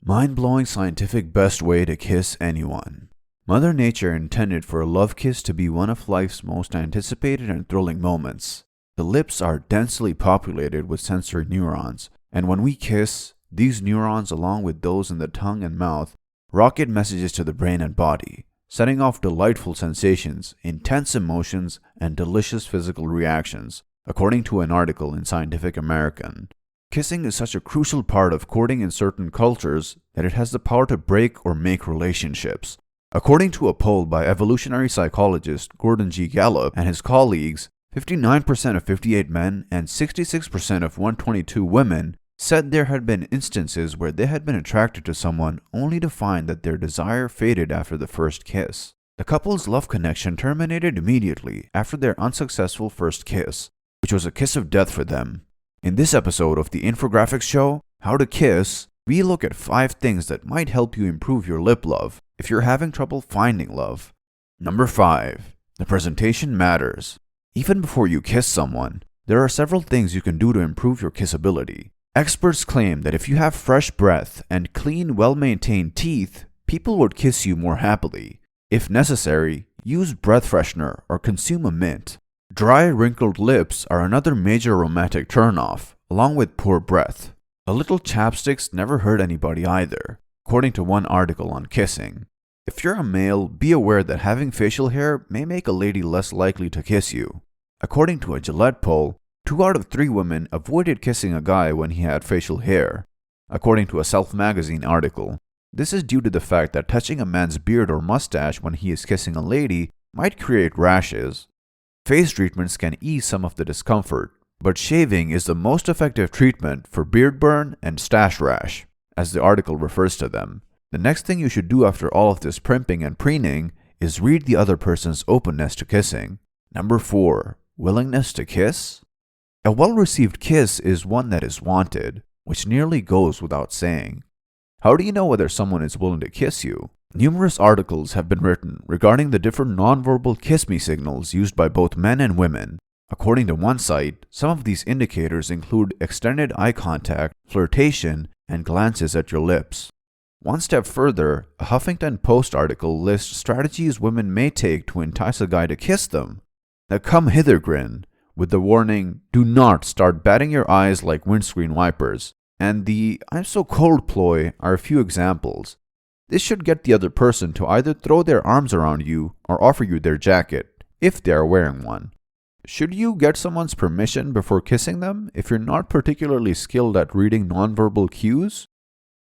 Mind-blowing scientific best way to kiss anyone. Mother Nature intended for a love kiss to be one of life's most anticipated and thrilling moments. The lips are densely populated with sensory neurons, and when we kiss, these neurons, along with those in the tongue and mouth, rocket messages to the brain and body, setting off delightful sensations, intense emotions, and delicious physical reactions, according to an article in Scientific American. Kissing is such a crucial part of courting in certain cultures that it has the power to break or make relationships. According to a poll by evolutionary psychologist Gordon G. Gallup and his colleagues, 59% of 58 men and 66% of 122 women said there had been instances where they had been attracted to someone only to find that their desire faded after the first kiss. The couple's love connection terminated immediately after their unsuccessful first kiss, which was a kiss of death for them. In this episode of the infographics show, How to Kiss, we look at 5 things that might help you improve your lip love if you're having trouble finding love. Number 5. The presentation matters. Even before you kiss someone, there are several things you can do to improve your kissability. Experts claim that if you have fresh breath and clean, well-maintained teeth, people would kiss you more happily. If necessary, use breath freshener or consume a mint. Dry, wrinkled lips are another major romantic turnoff, along with poor breath. A little chapsticks never hurt anybody either, according to one article on kissing. If you're a male, be aware that having facial hair may make a lady less likely to kiss you. According to a Gillette poll, 2 out of 3 women avoided kissing a guy when he had facial hair. According to a Self magazine article, this is due to the fact that touching a man's beard or mustache when he is kissing a lady might create rashes. Face treatments can ease some of the discomfort, but shaving is the most effective treatment for beard burn and stash rash, as the article refers to them. The next thing you should do after all of this primping and preening is read the other person's openness to kissing. Number 4. Willingness to kiss? A well-received kiss is one that is wanted, which nearly goes without saying. How do you know whether someone is willing to kiss you? Numerous articles have been written regarding the different nonverbal kiss me signals used by both men and women. According to one site, some of these indicators include extended eye contact, flirtation, and glances at your lips. One step further, a Huffington Post article lists strategies women may take to entice a guy to kiss them. The come hither grin, with the warning, do not start batting your eyes like windscreen wipers, and the I'm so cold ploy are a few examples. This should get the other person to either throw their arms around you or offer you their jacket, if they are wearing one. Should you get someone's permission before kissing them if you're not particularly skilled at reading nonverbal cues?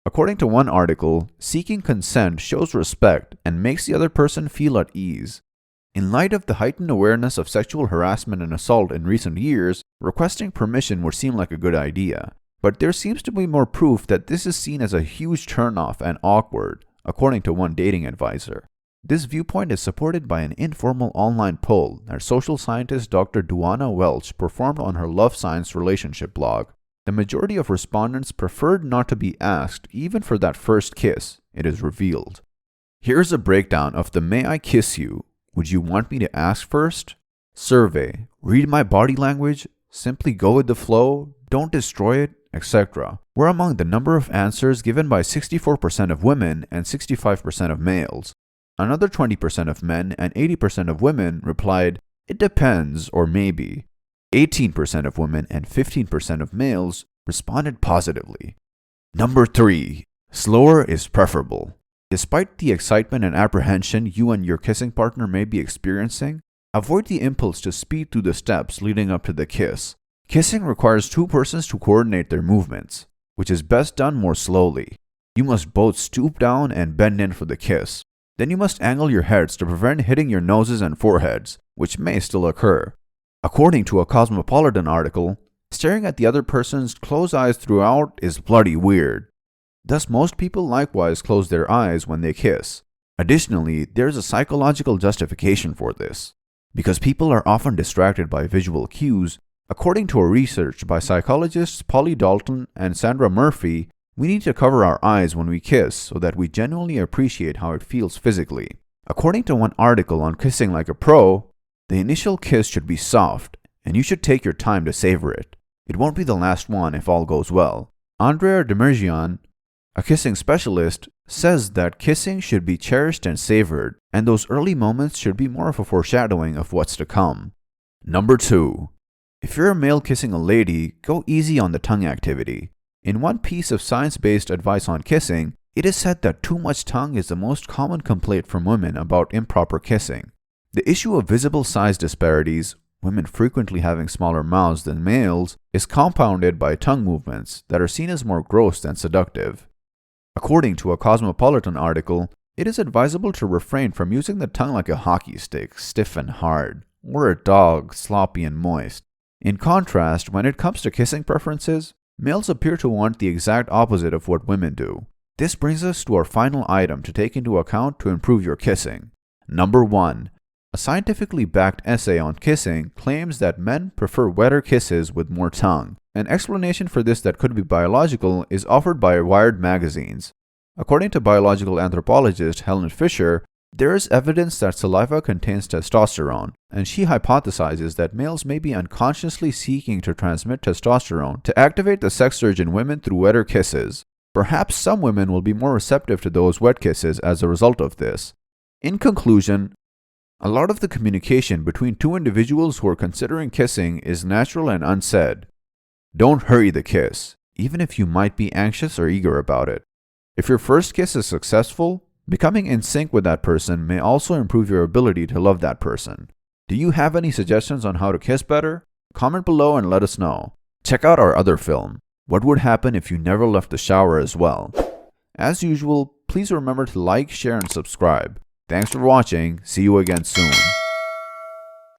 According to one article, seeking consent shows respect and makes the other person feel at ease. In light of the heightened awareness of sexual harassment and assault in recent years, requesting permission would seem like a good idea. But there seems to be more proof that this is seen as a huge turnoff and awkward, according to one dating advisor. This viewpoint is supported by an informal online poll that social scientist Dr. Duana Welch performed on her Love Science relationship blog. The majority of respondents preferred not to be asked even for that first kiss, it is revealed. Here's a breakdown of the May I Kiss You? Would you want me to ask first? Survey. Read my body language? Simply go with the flow? Don't destroy it? Etc. were among the number of answers given by 64% of women and 65% of males. Another 20% of men and 80% of women replied, it depends or maybe. 18% of women and 15% of males responded positively. Number 3. Slower is preferable. Despite the excitement and apprehension you and your kissing partner may be experiencing, avoid the impulse to speed through the steps leading up to the kiss. Kissing requires 2 persons to coordinate their movements, which is best done more slowly. You must both stoop down and bend in for the kiss. Then you must angle your heads to prevent hitting your noses and foreheads, which may still occur. According to a Cosmopolitan article, staring at the other person's closed eyes throughout is bloody weird. Thus, most people likewise close their eyes when they kiss. Additionally, there is a psychological justification for this. Because people are often distracted by visual cues, according to a research by psychologists Polly Dalton and Sandra Murphy, we need to cover our eyes when we kiss so that we genuinely appreciate how it feels physically. According to one article on Kissing Like a Pro, the initial kiss should be soft, and you should take your time to savor it. It won't be the last one if all goes well. Andrea Demerjian, A kissing specialist says that kissing should be cherished and savored, and those early moments should be more of a foreshadowing of what's to come. Number 2. If you're a male kissing a lady, go easy on the tongue activity. In one piece of science-based advice on kissing, it is said that too much tongue is the most common complaint from women about improper kissing. The issue of visible size disparities, women frequently having smaller mouths than males, is compounded by tongue movements that are seen as more gross than seductive. According to a Cosmopolitan article, it is advisable to refrain from using the tongue like a hockey stick, stiff and hard, or a dog, sloppy and moist. In contrast, when it comes to kissing preferences, males appear to want the exact opposite of what women do. This brings us to our final item to take into account to improve your kissing. Number 1. A scientifically backed essay on kissing claims that men prefer wetter kisses with more tongue. An explanation for this that could be biological is offered by Wired magazines. According to biological anthropologist Helen Fisher, there is evidence that saliva contains testosterone, and she hypothesizes that males may be unconsciously seeking to transmit testosterone to activate the sex urge in women through wetter kisses. Perhaps some women will be more receptive to those wet kisses as a result of this. In conclusion, a lot of the communication between two individuals who are considering kissing is natural and unsaid. Don't hurry the kiss, even if you might be anxious or eager about it. If your first kiss is successful, becoming in sync with that person may also improve your ability to love that person. Do you have any suggestions on how to kiss better? Comment below and let us know. Check out our other film, What Would Happen If You Never Left the Shower, as well. As usual, please remember to like, share, and subscribe. Thanks for watching. See you again soon.